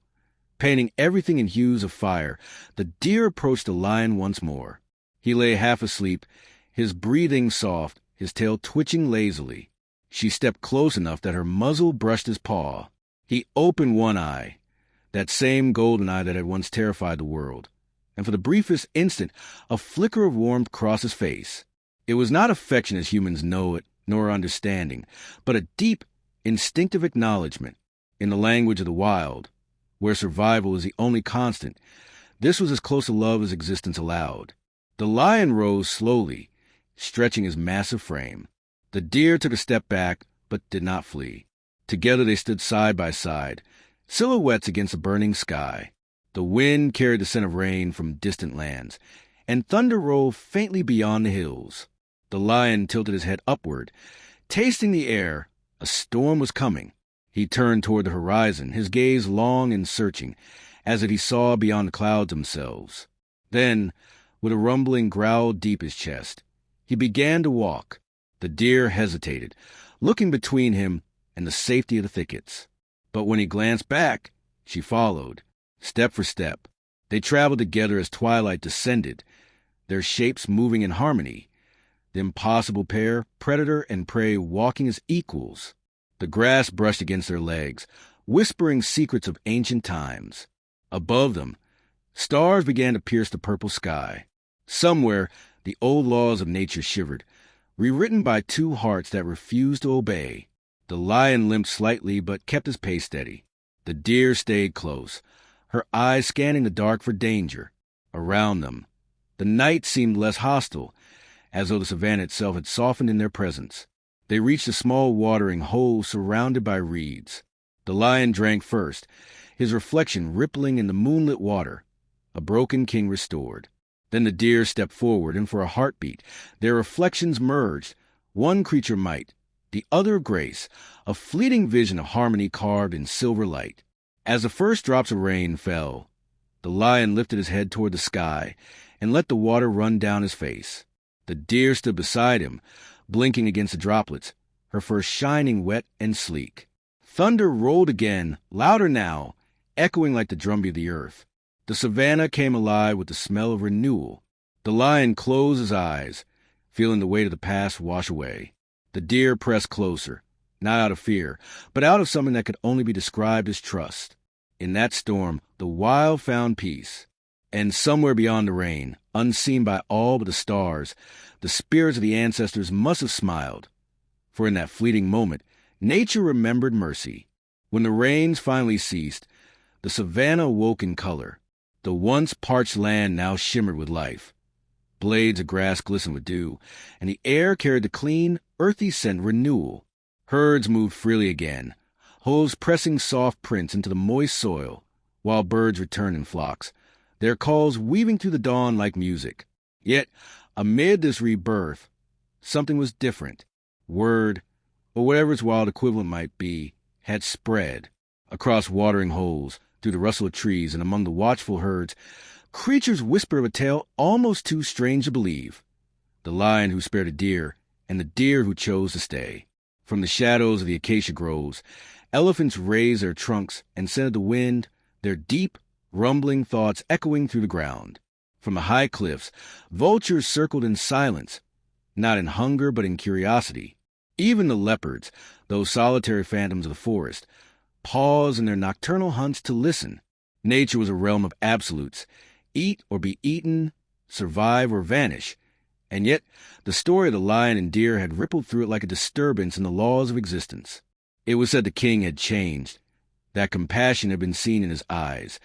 painting everything in hues of fire, the deer approached the lion once more. He lay half asleep, his breathing soft, his tail twitching lazily. She stepped close enough that her muzzle brushed his paw. He opened one eye, that same golden eye that had once terrified the world, and for the briefest instant a flicker of warmth crossed his face. It was not affection as humans know it, nor understanding, but a deep, instinctive acknowledgement. In the language of the wild, where survival is the only constant, this was as close to love as existence allowed. The lion rose slowly, stretching his massive frame. The deer took a step back, but did not flee. Together they stood side by side, silhouettes against a burning sky. The wind carried the scent of rain from distant lands, and thunder rolled faintly beyond the hills. The lion tilted his head upward, tasting the air. A storm was coming. He turned toward the horizon, his gaze long and searching, as if he saw beyond the clouds themselves. Then, with a rumbling growl deep his chest, he began to walk. The deer hesitated, looking between him and the safety of the thickets. But when he glanced back, she followed, step for step. They traveled together as twilight descended, their shapes moving in harmony, the impossible pair, predator and prey, walking as equals. The grass brushed against their legs, whispering secrets of ancient times. Above them, stars began to pierce the purple sky. Somewhere, the old laws of nature shivered, rewritten by two hearts that refused to obey. The lion limped slightly but kept his pace steady. The deer stayed close, her eyes scanning the dark for danger. Around them, the night seemed less hostile, as though the savanna itself had softened in their presence. They reached a small watering hole surrounded by reeds. The lion drank first, his reflection rippling in the moonlit water, a broken king restored. Then the deer stepped forward, and for a heartbeat, their reflections merged, one creature might, the other grace, a fleeting vision of harmony carved in silver light. As the first drops of rain fell, the lion lifted his head toward the sky and let the water run down his face. The deer stood beside him, blinking against the droplets, her fur shining wet and sleek. Thunder rolled again, louder now, echoing like the drumbeat of the earth. The savanna came alive with the smell of renewal. The lion closed his eyes, feeling the weight of the past wash away. The deer pressed closer, not out of fear, but out of something that could only be described as trust. In that storm, the wild found peace. And somewhere beyond the rain, unseen by all but the stars, the spirits of the ancestors must have smiled. For in that fleeting moment, nature remembered mercy. When the rains finally ceased, the savanna awoke in color. The once parched land now shimmered with life. Blades of grass glistened with dew, and the air carried the clean, earthy scent of renewal. Herds moved freely again, hooves pressing soft prints into the moist soil, while birds returned in flocks, their calls weaving through the dawn like music. Yet, amid this rebirth, something was different. Word, or whatever its wild equivalent might be, had spread. Across watering holes, through the rustle of trees, and among the watchful herds, creatures whispered of a tale almost too strange to believe. The lion who spared a deer, and the deer who chose to stay. From the shadows of the acacia groves, elephants raised their trunks and scented the wind, their deep, rumbling thoughts echoing through the ground. From the high cliffs, vultures circled in silence, not in hunger but in curiosity. Even the leopards, those solitary phantoms of the forest, paused in their nocturnal hunts to listen. Nature was a realm of absolutes. Eat or be eaten, survive or vanish. And yet, the story of the lion and deer had rippled through it like a disturbance in the laws of existence. It was said the king had changed, that compassion had been seen in his eyes,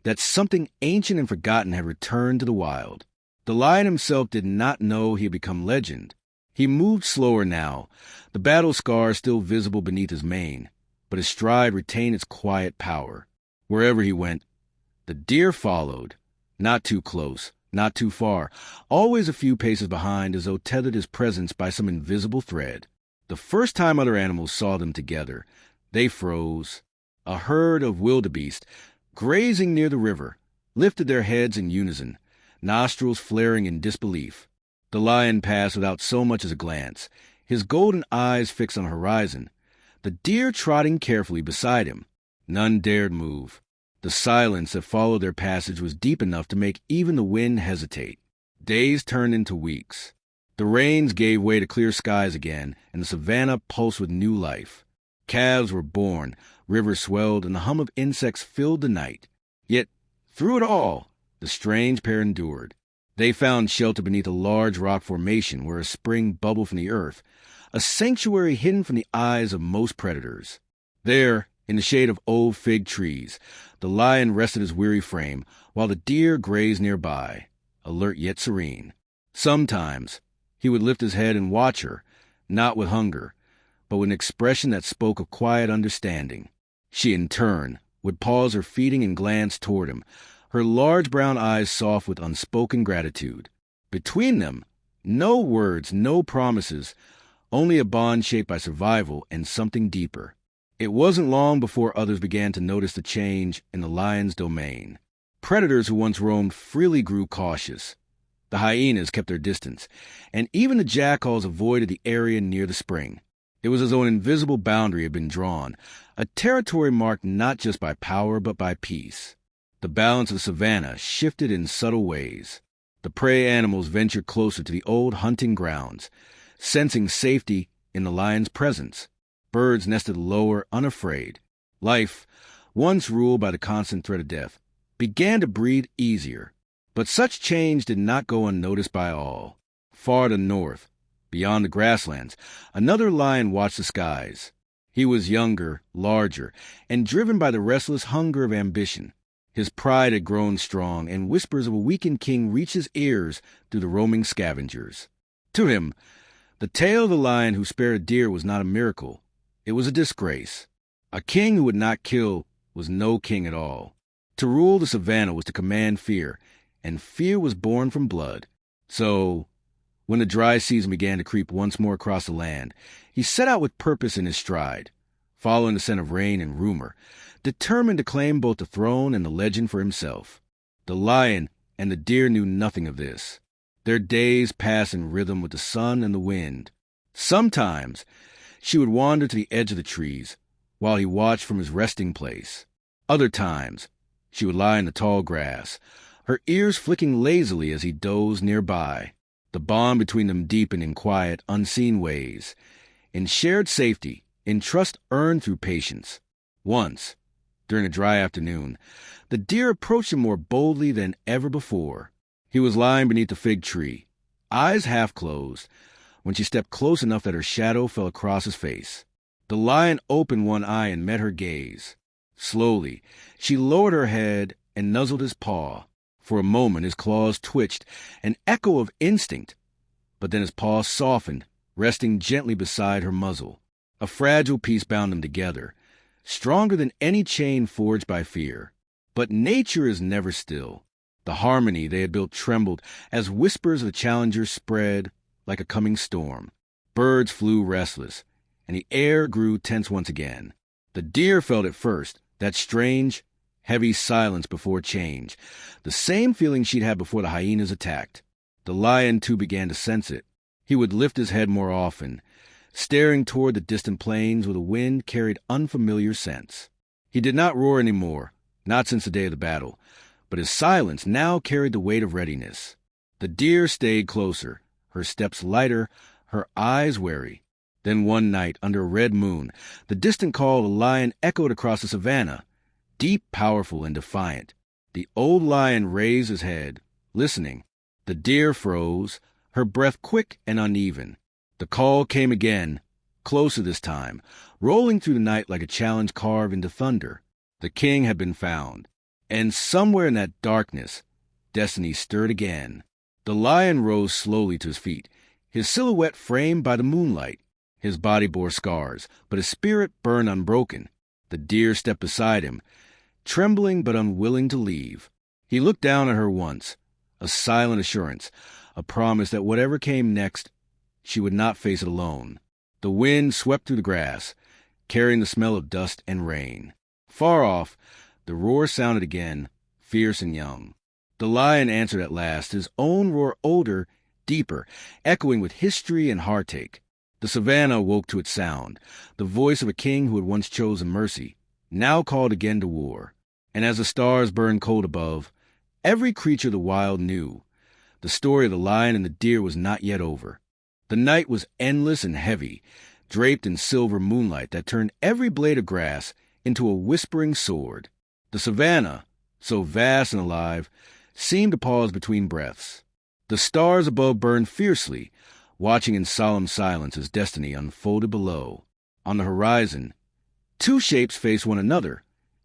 that something ancient and forgotten had returned to the wild. The lion himself did not know he had become legend. He moved slower now, the battle scars still visible beneath his mane, but his stride retained its quiet power. Wherever he went, the deer followed, not too close, not too far, always a few paces behind, as though tethered his presence by some invisible thread. The first time other animals saw them together, they froze. A herd of wildebeest, grazing near the river, lifted their heads in unison, nostrils flaring in disbelief. The lion passed without so much as a glance, his golden eyes fixed on the horizon, the deer trotting carefully beside him. None dared move. The silence that followed their passage was deep enough to make even the wind hesitate. Days turned into weeks. The rains gave way to clear skies again, and the savanna pulsed with new life. Calves were born, rivers swelled, and the hum of insects filled the night. Yet, through it all, the strange pair endured. They found shelter beneath a large rock formation where a spring bubbled from the earth, a sanctuary hidden from the eyes of most predators. There, in the shade of old fig trees, the lion rested his weary frame, while the deer grazed nearby, alert yet serene. Sometimes he would lift his head and watch her, not with hunger, but with an expression that spoke of quiet understanding. She, in turn, would pause her feeding and glance toward him, her large brown eyes soft with unspoken gratitude. Between them, no words, no promises, only a bond shaped by survival and something deeper. It wasn't long before others began to notice the change in the lion's domain. Predators who once roamed freely grew cautious. The hyenas kept their distance, and even the jackals avoided the area near the spring. It was as though an invisible boundary had been drawn, a territory marked not just by power but by peace. The balance of the savanna shifted in subtle ways. The prey animals ventured closer to the old hunting grounds, sensing safety in the lion's presence. Birds nested lower, unafraid. Life, once ruled by the constant threat of death, began to breathe easier. But such change did not go unnoticed by all. Far to the north, beyond the grasslands, another lion watched the skies. He was younger, larger, and driven by the restless hunger of ambition. His pride had grown strong, and whispers of a weakened king reached his ears through the roaming scavengers. To him, the tale of the lion who spared a deer was not a miracle. It was a disgrace. A king who would not kill was no king at all. To rule the savanna was to command fear, and fear was born from blood. So, when the dry season began to creep once more across the land, he set out with purpose in his stride, following the scent of rain and rumor, determined to claim both the throne and the legend for himself. The lion and the deer knew nothing of this. Their days passed in rhythm with the sun and the wind. Sometimes she would wander to the edge of the trees, while he watched from his resting place. Other times she would lie in the tall grass, her ears flicking lazily as he dozed nearby. The bond between them deepened in quiet, unseen ways, in shared safety, in trust earned through patience. Once, during a dry afternoon, the deer approached him more boldly than ever before. He was lying beneath the fig tree, eyes half closed, when she stepped close enough that her shadow fell across his face. The lion opened one eye and met her gaze. Slowly, she lowered her head and nuzzled his paw. For a moment his claws twitched, an echo of instinct, but then his paw softened, resting gently beside her muzzle. A fragile peace bound them together, stronger than any chain forged by fear. But nature is never still. The harmony they had built trembled as whispers of the challengers spread like a coming storm. Birds flew restless, and the air grew tense once again. The deer felt it first, that strange, heavy silence before change, the same feeling she'd had before the hyenas attacked. The lion, too, began to sense it. He would lift his head more often, staring toward the distant plains where the wind carried unfamiliar scents. He did not roar any more, not since the day of the battle, but his silence now carried the weight of readiness. The deer stayed closer, her steps lighter, her eyes wary. Then one night, under a red moon, the distant call of a lion echoed across the savanna, deep, powerful, and defiant. The old lion raised his head, listening. The deer froze, her breath quick and uneven. The call came again, closer this time, rolling through the night like a challenge carved into thunder. The king had been found, and somewhere in that darkness, destiny stirred again. The lion rose slowly to his feet, his silhouette framed by the moonlight. His body bore scars, but his spirit burned unbroken. The deer stepped beside him, trembling but unwilling to leave. He looked down at her once, a silent assurance, a promise that whatever came next, she would not face it alone. The wind swept through the grass, carrying the smell of dust and rain. Far off, the roar sounded again, fierce and young. The lion answered at last, his own roar older, deeper, echoing with history and heartache. The savanna awoke to its sound, the voice of a king who had once chosen mercy, now called again to war. And as the stars burned cold above, every creature of the wild knew the story of the lion and the deer was not yet over. The night was endless and heavy, draped in silver moonlight that turned every blade of grass into a whispering sword. The savanna, so vast and alive, seemed to pause between breaths. The stars above burned fiercely, watching in solemn silence as destiny unfolded below. On the horizon, two shapes faced one another,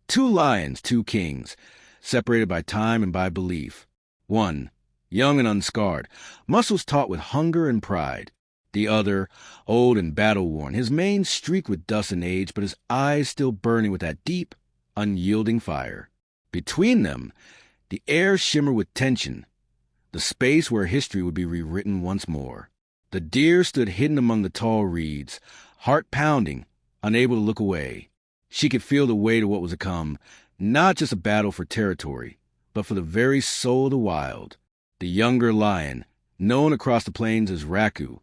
two lions, two kings, separated by time and by belief. One, young and unscarred, muscles taut with hunger and pride. The other, old and battle-worn, his mane streaked with dust and age, but his eyes still burning with that deep, unyielding fire. Between them, the air shimmered with tension, the space where history would be rewritten once more. The deer stood hidden among the tall reeds, heart pounding, unable to look away. She could feel the weight of what was to come, not just a battle for territory, but for the very soul of the wild. The younger lion, known across the plains as Raku,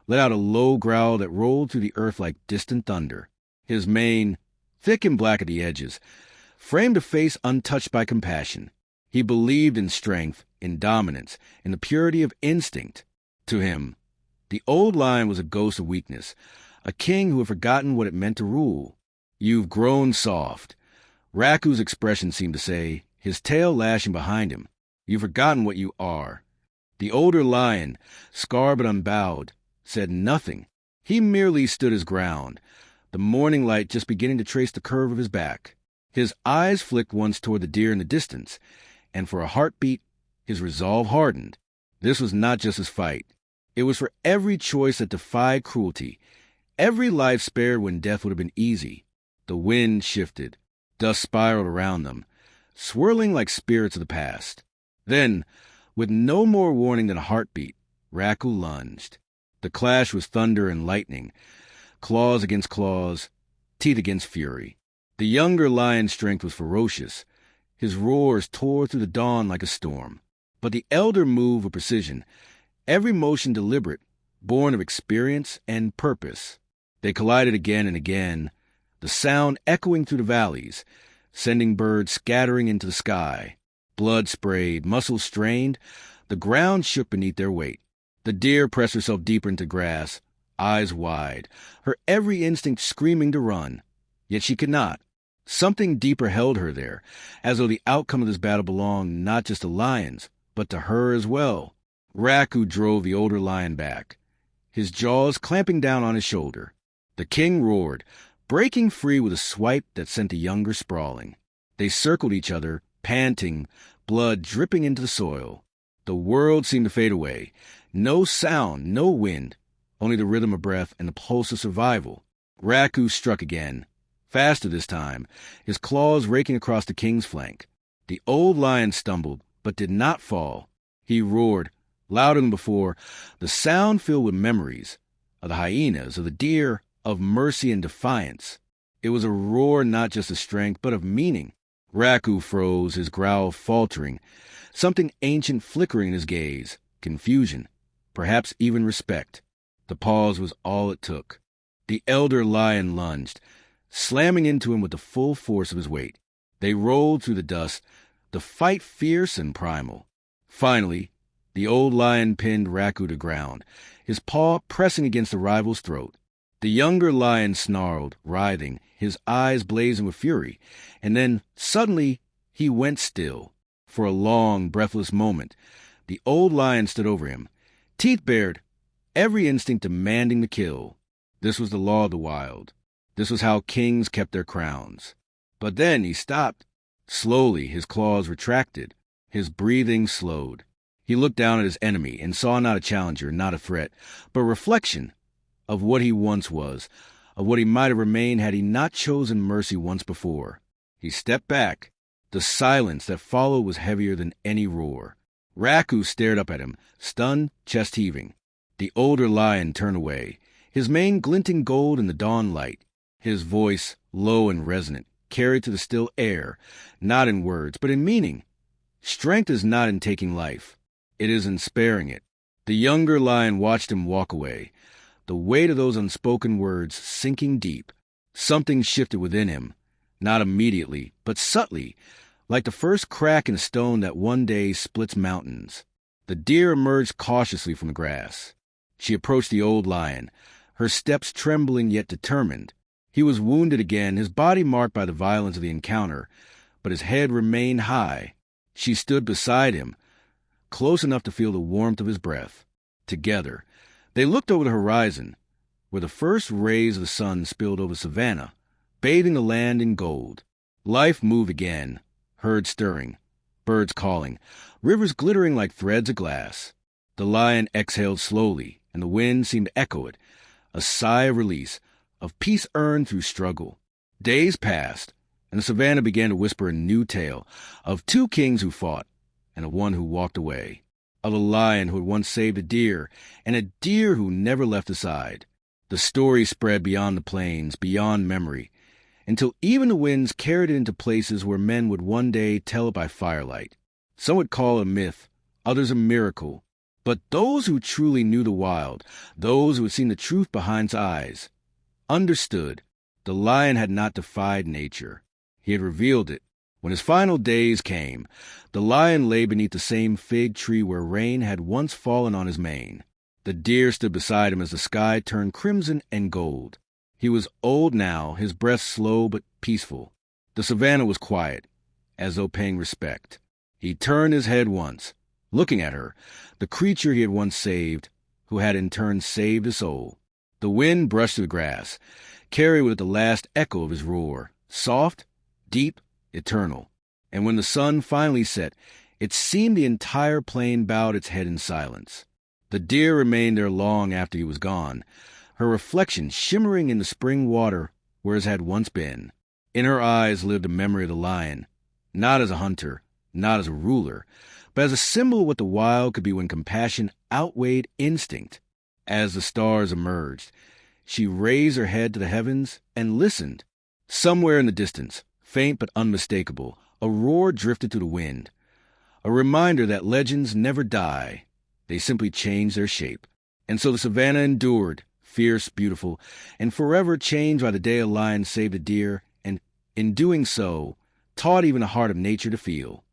let out a low growl that rolled through the earth like distant thunder. His mane, thick and black at the edges, framed a face untouched by compassion. He believed in strength, in dominance, in the purity of instinct. To him, the old lion was a ghost of weakness, a king who had forgotten what it meant to rule. "You've grown soft," Raku's expression seemed to say, his tail lashing behind him. "You've forgotten what you are." The older lion, scarred but unbowed, said nothing. He merely stood his ground, the morning light just beginning to trace the curve of his back. His eyes flicked once toward the deer in the distance, and for a heartbeat, his resolve hardened. This was not just his fight. It was for every choice that defied cruelty, every life spared when death would have been easy. The wind shifted. Dust spiraled around them, swirling like spirits of the past. Then, with no more warning than a heartbeat, Raku lunged. The clash was thunder and lightning, claws against claws, teeth against fury. The younger lion's strength was ferocious. His roars tore through the dawn like a storm. But the elder moved with precision, every motion deliberate, born of experience and purpose. They collided again and again, the sound echoing through the valleys, sending birds scattering into the sky. Blood sprayed, muscles strained, the ground shook beneath their weight. The deer pressed herself deeper into grass, eyes wide, her every instinct screaming to run. Yet she could not. Something deeper held her there, as though the outcome of this battle belonged not just to lions, but to her as well. Raku drove the older lion back, his jaws clamping down on his shoulder. The king roared, breaking free with a swipe that sent the younger sprawling. They circled each other, panting, blood dripping into the soil. The world seemed to fade away. No sound, no wind, only the rhythm of breath and the pulse of survival. Raku struck again, faster this time, his claws raking across the king's flank. The old lion stumbled, but did not fall. He roared, louder than before, the sound filled with memories of the hyenas, of the deer, of mercy and defiance. It was a roar not just of strength, but of meaning. Raku froze, his growl faltering, something ancient flickering in his gaze, confusion, perhaps even respect. The pause was all it took. The elder lion lunged, slamming into him with the full force of his weight. They rolled through the dust, the fight fierce and primal. Finally, the old lion pinned Raku to ground, his paw pressing against the rival's throat. The younger lion snarled, writhing, his eyes blazing with fury, and then, suddenly, he went still. For a long, breathless moment, the old lion stood over him, teeth bared, every instinct demanding the kill. This was the law of the wild. This was how kings kept their crowns. But then he stopped. Slowly, his claws retracted, his breathing slowed. He looked down at his enemy and saw not a challenger, not a threat, but a reflection of what he once was, of what he might have remained had he not chosen mercy once before. He stepped back. The silence that followed was heavier than any roar. Raku stared up at him, stunned, chest heaving. The older lion turned away, his mane glinting gold in the dawn light. His voice, low and resonant, carried to the still air, not in words, but in meaning. Strength is not in taking life. It is in sparing it. The younger lion watched him walk away, the weight of those unspoken words sinking deep. Something shifted within him, not immediately, but subtly, like the first crack in a stone that one day splits mountains. The deer emerged cautiously from the grass. She approached the old lion, her steps trembling yet determined. He was wounded again, his body marked by the violence of the encounter, but his head remained high. She stood beside him, close enough to feel the warmth of his breath. Together, they looked over the horizon, where the first rays of the sun spilled over Savanna, bathing the land in gold. Life moved again, herds stirring, birds calling, rivers glittering like threads of glass. The lion exhaled slowly, and the wind seemed to echo it, a sigh of release, of peace earned through struggle. Days passed, and the Savanna began to whisper a new tale of two kings who fought, and of one who walked away, of a lion who had once saved a deer, and a deer who never left his side. The story spread beyond the plains, beyond memory, until even the winds carried it into places where men would one day tell it by firelight. Some would call it a myth, others a miracle. But those who truly knew the wild, those who had seen the truth behind its eyes, understood the lion had not defied nature. He had revealed it. When his final days came, the lion lay beneath the same fig tree where rain had once fallen on his mane. The deer stood beside him as the sky turned crimson and gold. He was old now, his breath slow but peaceful. The Savanna was quiet, as though paying respect. He turned his head once, looking at her, the creature he had once saved, who had in turn saved his soul. The wind brushed through the grass, carried with it the last echo of his roar, soft, deep, eternal. And when the sun finally set, it seemed the entire plain bowed its head in silence. The deer remained there long after he was gone, her reflection shimmering in the spring water where his had once been. In her eyes lived a memory of the lion, not as a hunter, not as a ruler, but as a symbol of what the wild could be when compassion outweighed instinct. As the stars emerged, she raised her head to the heavens and listened. Somewhere in the distance, faint but unmistakable, a roar drifted through the wind, a reminder that legends never die. They simply change their shape. And so the Savanna endured, fierce, beautiful, and forever changed by the day a lion saved a deer, and in doing so, taught even the heart of nature to feel.